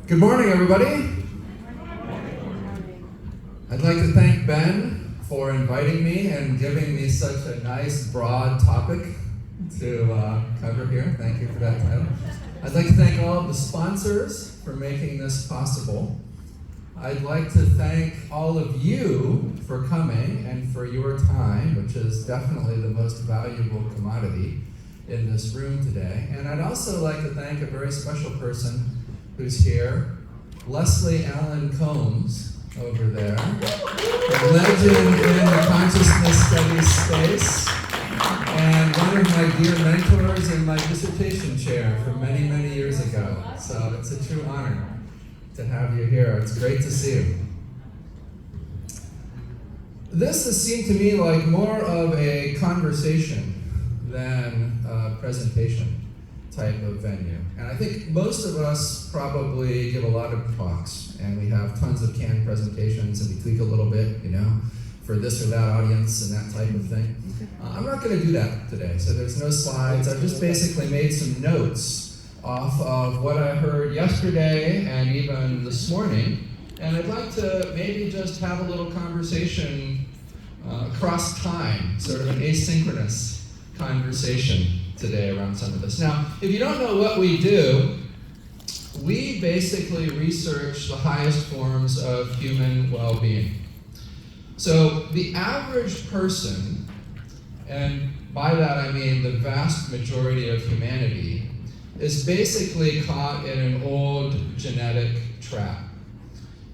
Good morning, everybody. I'd like to thank Ben for inviting me and giving me such a nice, broad topic to cover here. Thank you for that title. I'd like to thank all of the sponsors for making this possible. I'd like to thank all of you for coming and for your time, which is definitely the most valuable commodity in this room today. And I'd also like to thank a very special person who's here, Leslie Allen Combs over there, a legend in the consciousness studies space, and one of my dear mentors in my dissertation chair from many, many years ago. So it's a true honor to have you here. It's great to see you. This has seemed to me like more of a conversation than a presentation type of venue. And I think most of us probably give a lot of talks, and we have tons of canned presentations, and we tweak a little bit, for this or that audience and that type of thing. I'm not going to do that today, so there's no slides. I've just basically made some notes off of what I heard yesterday and even this morning, and I'd like to maybe just have a little conversation across time, sort of an asynchronous conversation today around some of this. Now, if you don't know what we do, we basically research the highest forms of human well-being. So the average person, and by that I mean the vast majority of humanity, is basically caught in an old genetic trap.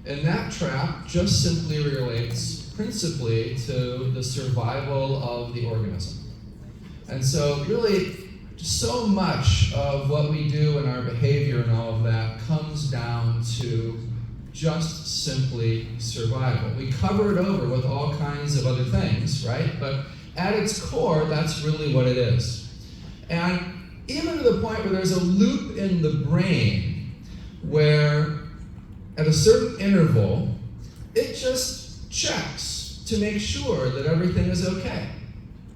And that trap just simply relates principally to the survival of the organism. And so really, so much of what we do in our behavior and all of that comes down to just simply survival. We cover it over with all kinds of other things, right? But at its core, that's really what it is. And even to the point where there's a loop in the brain where at a certain interval, it just checks to make sure that everything is okay,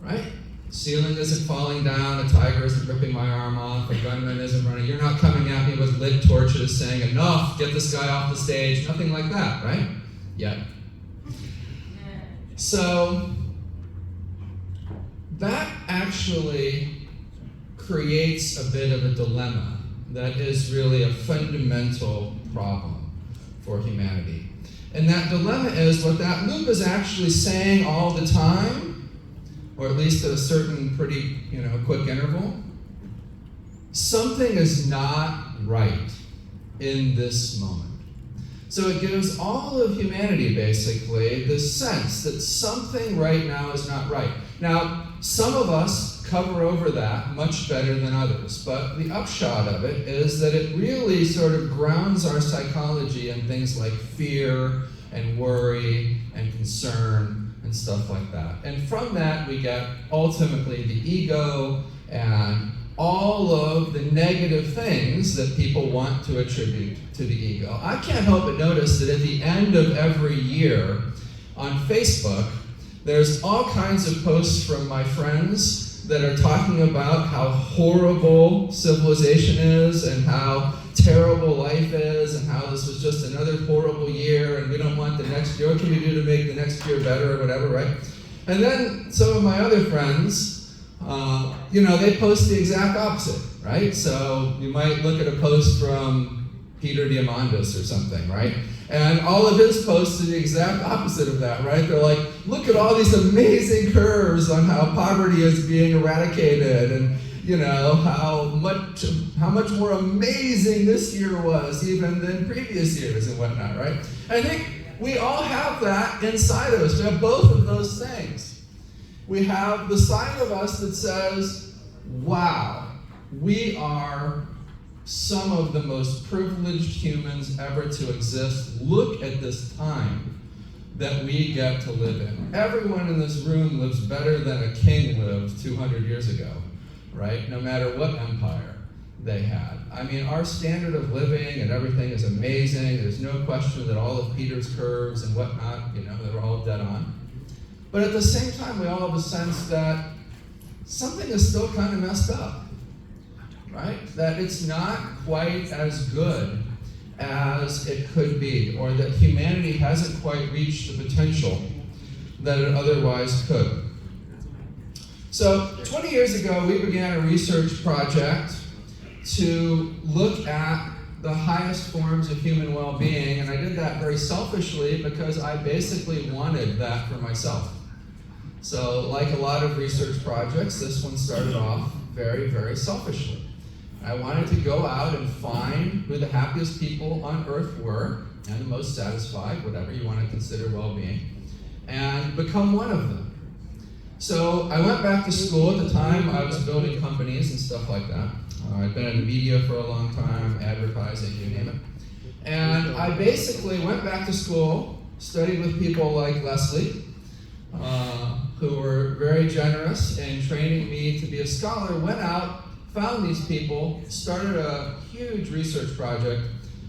right? Ceiling isn't falling down, a tiger isn't ripping my arm off, a gunman isn't running, you're not coming at me with lit torches saying, enough, get this guy off the stage, nothing like that, right? Yet. So, that actually creates a bit of a dilemma that is really a fundamental problem for humanity. And that dilemma is what that loop is actually saying all the time, or at least at a certain pretty, quick interval, something is not right in this moment. So it gives all of humanity basically this sense that something right now is not right. Now, some of us cover over that much better than others, but the upshot of it is that it really sort of grounds our psychology in things like fear and worry and concern and stuff like that. And from that, we get ultimately the ego and all of the negative things that people want to attribute to the ego. I can't help but notice that at the end of every year on Facebook, there's all kinds of posts from my friends that are talking about how horrible civilization is and how terrible life is and how this was just another horrible year and we don't want the next year. What can we do to make the next year better or whatever, right? And then some of my other friends, they post the exact opposite, right? So you might look at a post from Peter Diamandis or something, right? And all of his posts are the exact opposite of that, right? They're like, look at all these amazing curves on how poverty is being eradicated and how much more amazing this year was even than previous years and whatnot, right? I think we all have that inside of us. We have both of those things. We have the side of us that says, wow, we are some of the most privileged humans ever to exist. Look at this time that we get to live in. Everyone in this room lives better than a king lived 200 years ago, right? No matter what empire they had. I mean, our standard of living and everything is amazing. There's no question that all of Peter's curves and whatnot, they're all dead on. But at the same time, we all have a sense that something is still kind of messed up, right? That it's not quite as good as it could be, or that humanity hasn't quite reached the potential that it otherwise could. So 20 years ago, we began a research project to look at the highest forms of human well-being, and I did that very selfishly because I basically wanted that for myself. So like a lot of research projects, this one started off very, very selfishly. I wanted to go out and find who the happiest people on earth were, and the most satisfied, whatever you want to consider well-being, and become one of them. So I went back to school. At the time, I was building companies and stuff like that. I'd been in the media for a long time, advertising, you name it. And I basically went back to school, studied with people like Leslie, who were very generous in training me to be a scholar, went out, found these people, started a huge research project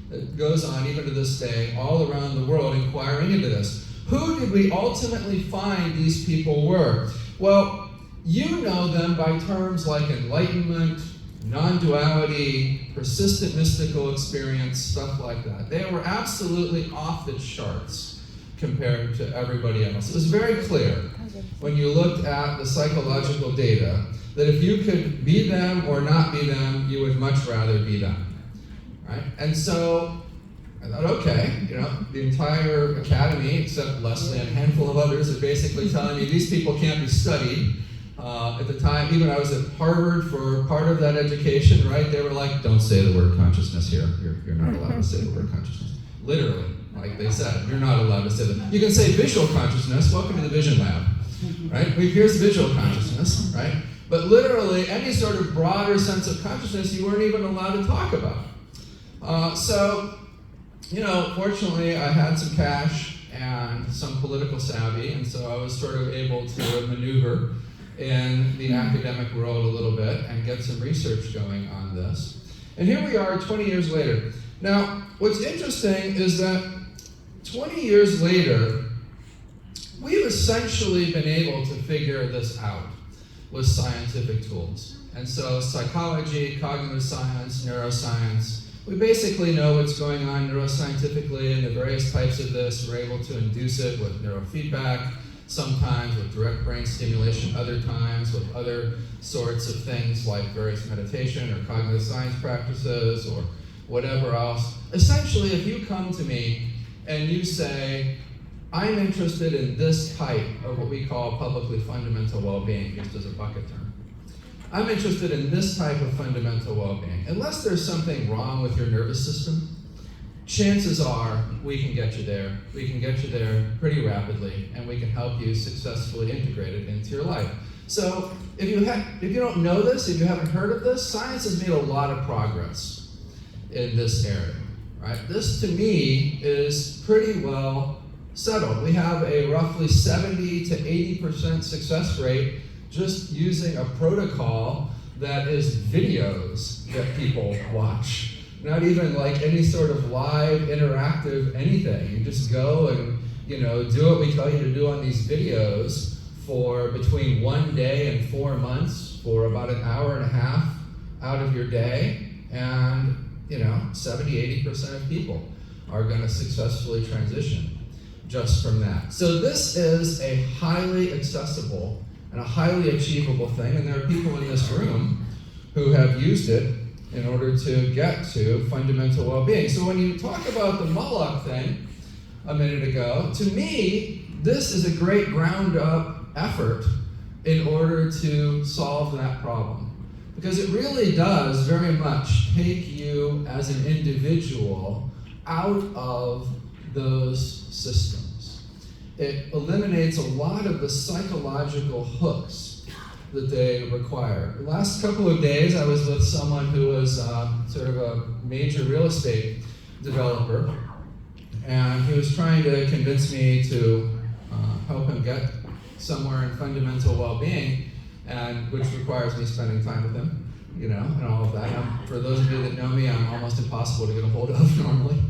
that goes on even to this day all around the world inquiring into this. Who did we ultimately find these people were? Well, you know them by terms like enlightenment, non-duality, persistent mystical experience, stuff like that. They were absolutely off the charts compared to everybody else. It was very clear when you looked at the psychological data that if you could be them or not be them, you would much rather be them, right? And so I thought, okay, the entire academy, except Leslie and a handful of others, are basically telling me these people can't be studied. At the time, even I was at Harvard for part of that education, right? They were like, don't say the word consciousness here. You're not allowed to say the word consciousness. Literally, like they said, you're not allowed to say that. You can say visual consciousness, welcome to the vision lab, right? Here's visual consciousness, right? But literally, any sort of broader sense of consciousness, you weren't even allowed to talk about. So, fortunately, I had some cash and some political savvy, and so I was sort of able to maneuver in the academic world a little bit and get some research going on this. And here we are 20 years later. Now, what's interesting is that 20 years later, we've essentially been able to figure this out with scientific tools. And so psychology, cognitive science, neuroscience, we basically know what's going on neuroscientifically and the various types of this. We're able to induce it with neurofeedback, sometimes with direct brain stimulation, other times with other sorts of things like various meditation or cognitive science practices or whatever else. Essentially, if you come to me and you say, I'm interested in this type of what we call publicly fundamental well-being, just as a bucket term. I'm interested in this type of fundamental well-being. Unless there's something wrong with your nervous system, chances are we can get you there. We can get you there pretty rapidly, and we can help you successfully integrate it into your life. So if you don't know this, if you haven't heard of this, science has made a lot of progress in this area, right? This, to me, is pretty well settled. We have a roughly 70 to 80% success rate just using a protocol that is videos that people watch. Not even like any sort of live, interactive anything. You just go and do what we tell you to do on these videos for between 1 day and 4 months for about an hour and a half out of your day, and 70-80% of people are going to successfully transition just from that. So this is a highly accessible and a highly achievable thing, and there are people in this room who have used it in order to get to fundamental well-being. So when you talk about the Moloch thing a minute ago, to me, this is a great ground-up effort in order to solve that problem. Because it really does very much take you as an individual out of those systems. It eliminates a lot of the psychological hooks that they require. The last couple of days, I was with someone who was sort of a major real estate developer, and he was trying to convince me to help him get somewhere in fundamental well-being, and which requires me spending time with him, and all of that. For those of you that know me, I'm almost impossible to get a hold of normally,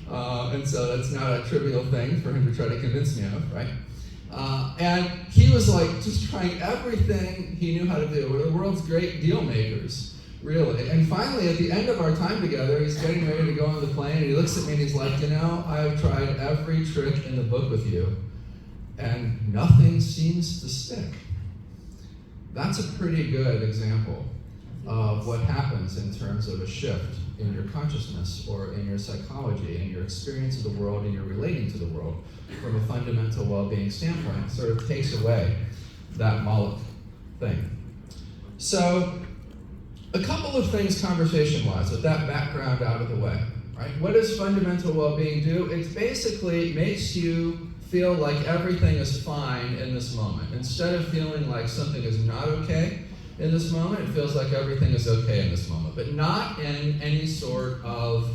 and so that's not a trivial thing for him to try to convince me of, right? And he was like just trying everything he knew how to do. We're the world's great deal makers, really. And finally, at the end of our time together, he's getting ready to go on the plane, and he looks at me and he's like, you know, I've tried every trick in the book with you, and nothing seems to stick. That's a pretty good example of what happens in terms of a shift in your consciousness or in your psychology and your experience of the world and your relating to the world from a fundamental well-being standpoint. It sort of takes away that Moloch thing. So a couple of things conversation-wise with that background out of the way, right? What does fundamental well-being do? It basically makes you feel like everything is fine in this moment. Instead of feeling like something is not okay in this moment, it feels like everything is okay in this moment, but not in any sort of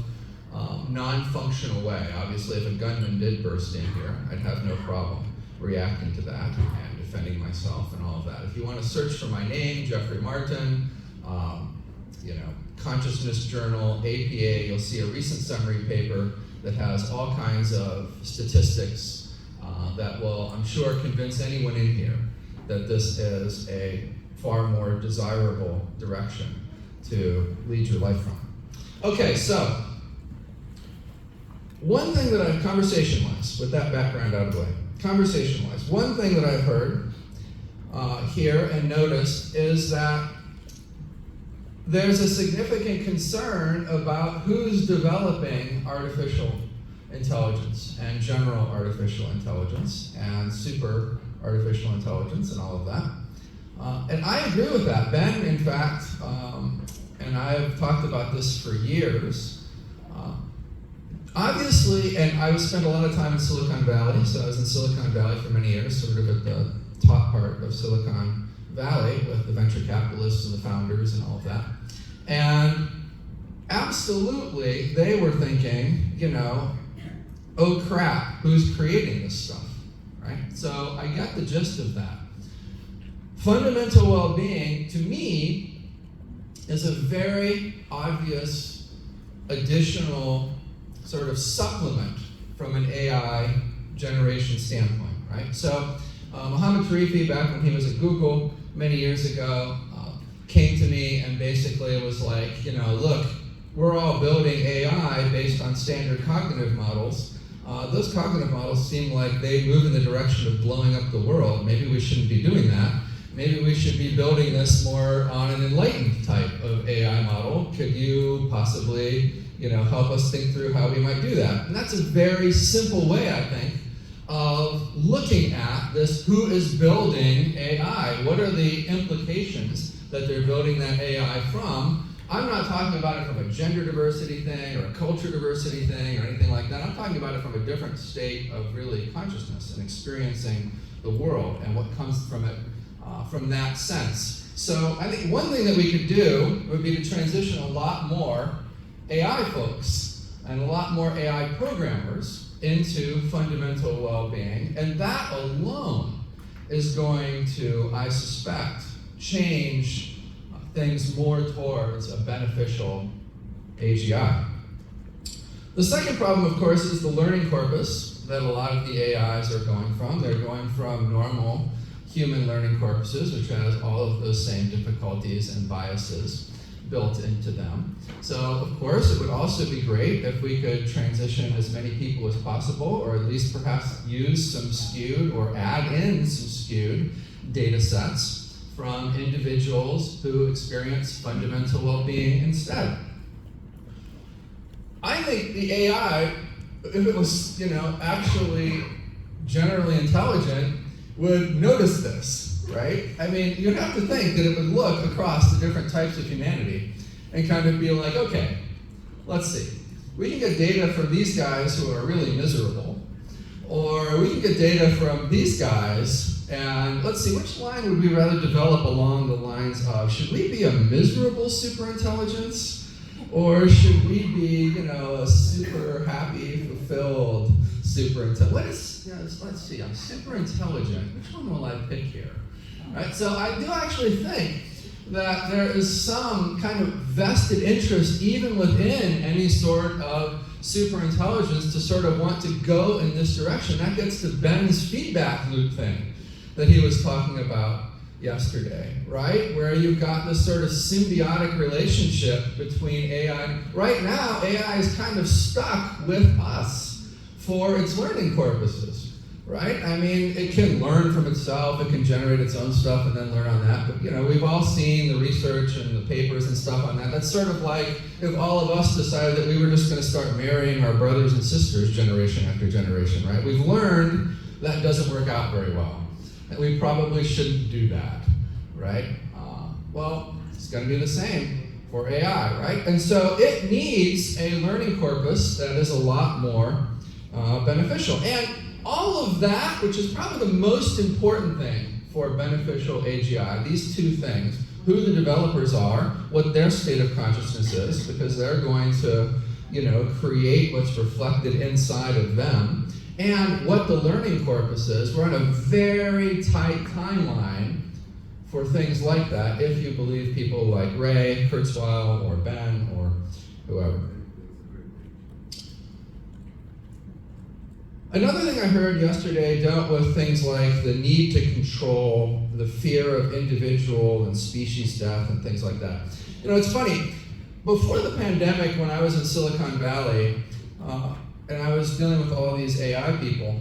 non-functional way. Obviously, if a gunman did burst in here, I'd have no problem reacting to that and defending myself and all of that. If you want to search for my name, Jeffrey Martin, Consciousness Journal, APA, you'll see a recent summary paper that has all kinds of statistics that will, I'm sure, convince anyone in here that this is a far more desirable direction to lead your life from. Okay, so one thing that I've, conversation-wise, with that background out of the way, conversation-wise, one thing that I've heard here and noticed is that there's a significant concern about who's developing artificial intelligence and general artificial intelligence and super artificial intelligence and all of that. And I agree with that. Ben, in fact, and I have talked about this for years, obviously, and I spent a lot of time in Silicon Valley, so I was in Silicon Valley for many years, sort of at the top part of Silicon Valley with the venture capitalists and the founders and all of that. And absolutely, they were thinking, oh crap, who's creating this stuff, right? So I got the gist of that. Fundamental well-being, to me, is a very obvious additional sort of supplement from an AI generation standpoint, right? So Mohammed Tarifi, back when he was at Google many years ago, came to me and basically was like, look, we're all building AI based on standard cognitive models. Those cognitive models seem like they move in the direction of blowing up the world. Maybe we shouldn't be doing that. Maybe we should be building this more on an enlightened type of AI model. Could you possibly, help us think through how we might do that? And that's a very simple way, I think, of looking at this, who is building AI? What are the implications that they're building that AI from? I'm not talking about it from a gender diversity thing or a culture diversity thing or anything like that. I'm talking about it from a different state of really consciousness and experiencing the world and what comes from it from that sense. So I think one thing that we could do would be to transition a lot more AI folks and a lot more AI programmers into fundamental well-being, and that alone is going to, I suspect, change things more towards a beneficial AGI. The second problem, of course, is the learning corpus that a lot of the AIs are going from. They're going from normal human learning corpuses, which has all of those same difficulties and biases built into them. So, of course, it would also be great if we could transition as many people as possible, or at least perhaps use some skewed or add in some skewed data sets from individuals who experience fundamental well-being instead. I think the AI, if it was, actually generally intelligent, would notice this, right? I mean, you'd have to think that it would look across the different types of humanity and kind of be like, okay, let's see. We can get data from these guys who are really miserable, or we can get data from these guys. And let's see, which line would we rather develop along the lines of, should we be a miserable superintelligence? Or should we be, a super happy, fulfilled superintelligence? Let's see, I'm super intelligent. Which one will I pick here? Right, so I do actually think that there is some kind of vested interest, even within any sort of superintelligence, to sort of want to go in this direction. That gets to Ben's feedback loop thing that he was talking about yesterday, right? Where you've got this sort of symbiotic relationship between AI. Right now, AI is kind of stuck with us for its learning purposes, right? I mean, it can learn from itself, it can generate its own stuff and then learn on that. But we've all seen the research and the papers and stuff on that. That's sort of like if all of us decided that we were just going to start marrying our brothers and sisters generation after generation, right? We've learned that doesn't work out very well. And we probably shouldn't do that, right? Well, it's going to be the same for AI, right? And so it needs a learning corpus that is a lot more beneficial. And all of that, which is probably the most important thing for beneficial AGI, these two things, who the developers are, what their state of consciousness is, because they're going to, create what's reflected inside of them, and what the learning corpus is. We're on a very tight timeline for things like that, if you believe people like Ray Kurzweil or Ben or whoever. Another thing I heard yesterday dealt with things like the need to control, the fear of individual and species death and things like that. It's funny, before the pandemic, when I was in Silicon Valley, and I was dealing with all these AI people,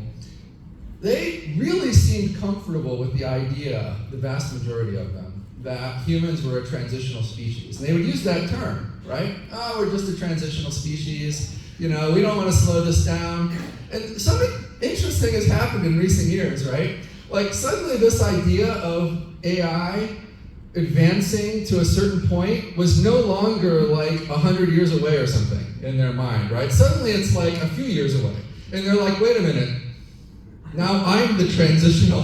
they really seemed comfortable with the idea, the vast majority of them, that humans were a transitional species. And they would use that term, right? Oh, we're just a transitional species. We don't want to slow this down. And something interesting has happened in recent years, right? Like suddenly this idea of AI advancing to a certain point was no longer like 100 years away or something in their mind, right? Suddenly it's like a few years away. And they're like, wait a minute, now I'm the transitional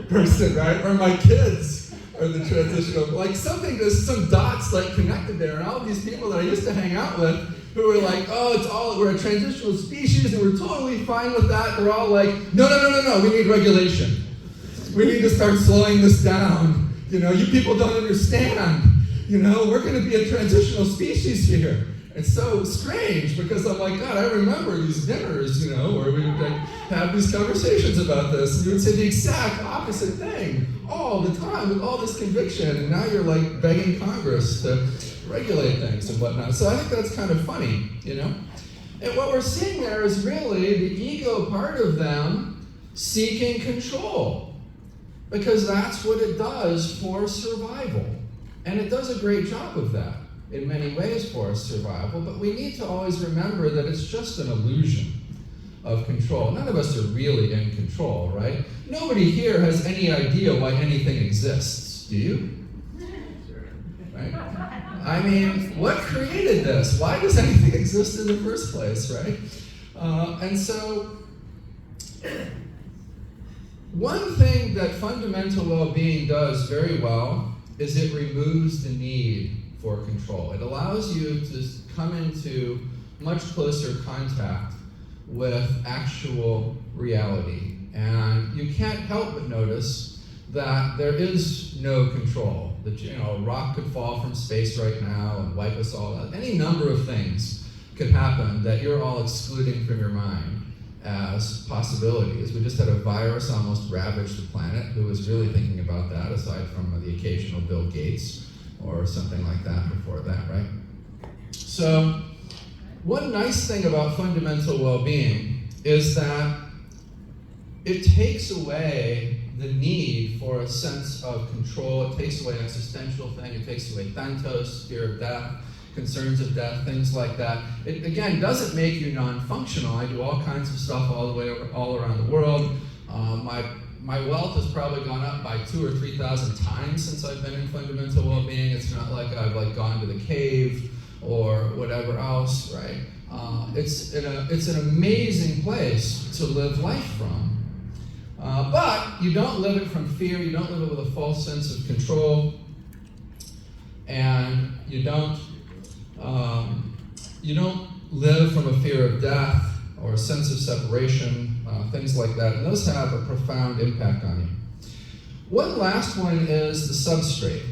person, right? Or my kids are the transitional, like there's some dots like connected there, and all these people that I used to hang out with who were like, we're a transitional species and we're totally fine with that. They're all like, no, we need regulation. We need to start slowing this down. You people don't understand. We're going to be a transitional species here. It's so strange because I'm like, God, I remember these dinners, where we would have these conversations about this. And you would say the exact opposite thing all the time with all this conviction. And now you're like begging Congress to regulate things and whatnot. So I think that's kind of funny, And what we're seeing there is really the ego part of them seeking control. Because that's what it does for survival. And it does a great job of that in many ways for survival, but we need to always remember that it's just an illusion of control. None of us are really in control, right? Nobody here has any idea why anything exists, do you? Right? I mean, what created this? Why does anything exist in the first place, right? And so, one thing that fundamental well-being does very well is it removes the need for control. It allows you to come into much closer contact with actual reality. And you can't help but notice that there is no control. That a rock could fall from space right now and wipe us all out. Any number of things could happen that you're all excluding from your mind as possibilities. We just had a virus almost ravage the planet. Who was really thinking about that aside from the occasional Bill Gates or something like that before that, right? So one nice thing about fundamental well-being is that it takes away the need for a sense of control. It takes away an existential thing. It takes away thanatos, fear of death, concerns of death, things like that. It, again, doesn't make you non-functional. I do all kinds of stuff all around the world. My wealth has probably gone up by 2,000 or 3,000 times since I've been in fundamental well-being. It's not like I've gone to the cave or whatever else, right? It's an amazing place to live life from. But you don't live it from fear. You don't live it with a false sense of control, and you don't live from a fear of death or a sense of separation, things like that. And those have a profound impact on you. One last one is the substrate.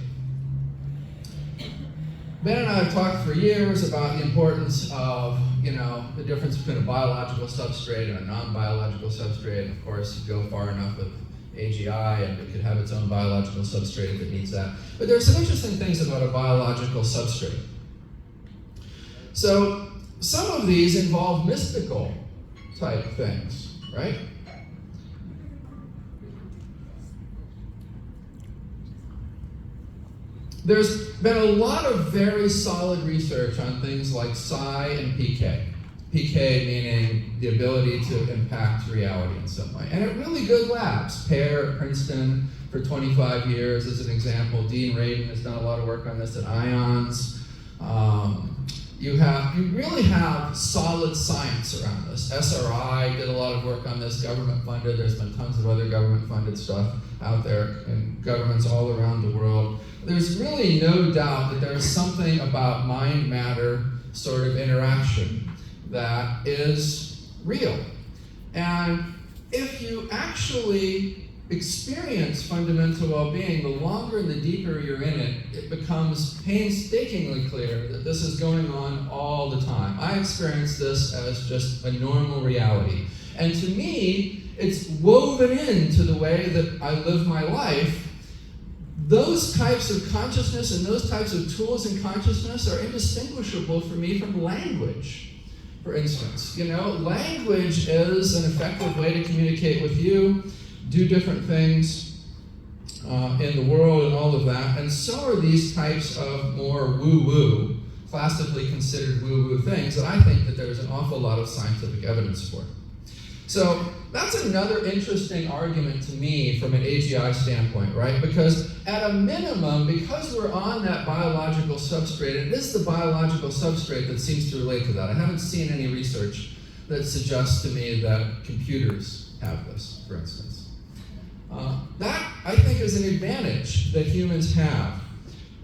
Ben and I have talked for years about the importance of, the difference between a biological substrate and a non-biological substrate. And of course, you go far enough with, AGI, and it could have its own biological substrate if it needs that. But there are some interesting things about a biological substrate. So some of these involve mystical type things, right? There's been a lot of very solid research on things like psi and PK. PK meaning the ability to impact reality in some way. And at really good labs, Pear at Princeton for 25 years as an example. Dean Radin has done a lot of work on this at IONS. You really have solid science around this. SRI did a lot of work on this, government funded. There's been tons of other government funded stuff out there in governments all around the world. There's really no doubt that there's something about mind-matter sort of interaction that is real. And if you actually experience fundamental well-being, the longer and the deeper you're in it, it becomes painstakingly clear that this is going on all the time. I experience this as just a normal reality. And to me, it's woven into the way that I live my life. Those types of consciousness and those types of tools in consciousness are indistinguishable for me from language. For instance, language is an effective way to communicate with you, do different things in the world and all of that, and so are these types of more woo-woo, classically considered woo-woo things that I think that there's an awful lot of scientific evidence for. So that's another interesting argument to me from an AGI standpoint, right? Because at a minimum, because we're on that biological substrate, it is the biological substrate that seems to relate to that. I haven't seen any research that suggests to me that computers have this, for instance. That, I think, is an advantage that humans have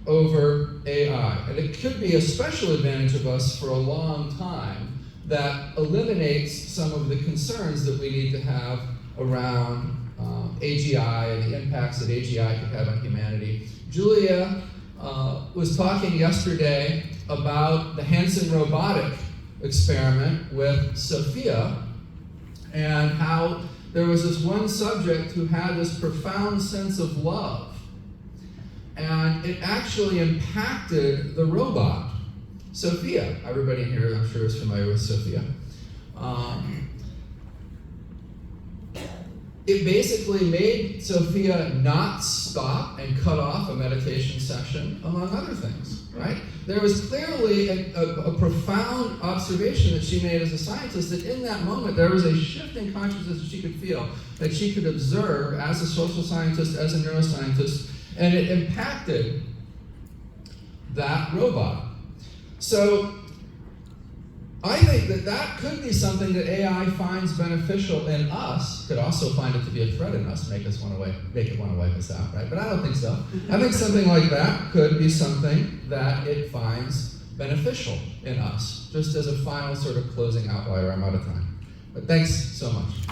over AI. And it could be a special advantage of us for a long time that eliminates some of the concerns that we need to have around AGI and the impacts that AGI could have on humanity. Julia was talking yesterday about the Hanson robotic experiment with Sophia and how there was this one subject who had this profound sense of love, and it actually impacted the robot. Sophia, everybody in here I'm sure is familiar with Sophia. It basically made Sophia not stop and cut off a meditation session, among other things, right? There was clearly a profound observation that she made as a scientist that in that moment there was a shift in consciousness that she could feel, that she could observe as a social scientist, as a neuroscientist, and it impacted that robot. So I think that that could be something that AI finds beneficial in us, could also find it to be a threat in us, make it want to wipe us out, right? But I don't think so. I think something like that could be something that it finds beneficial in us, just as a final sort of closing outlier. I'm out of time. But thanks so much.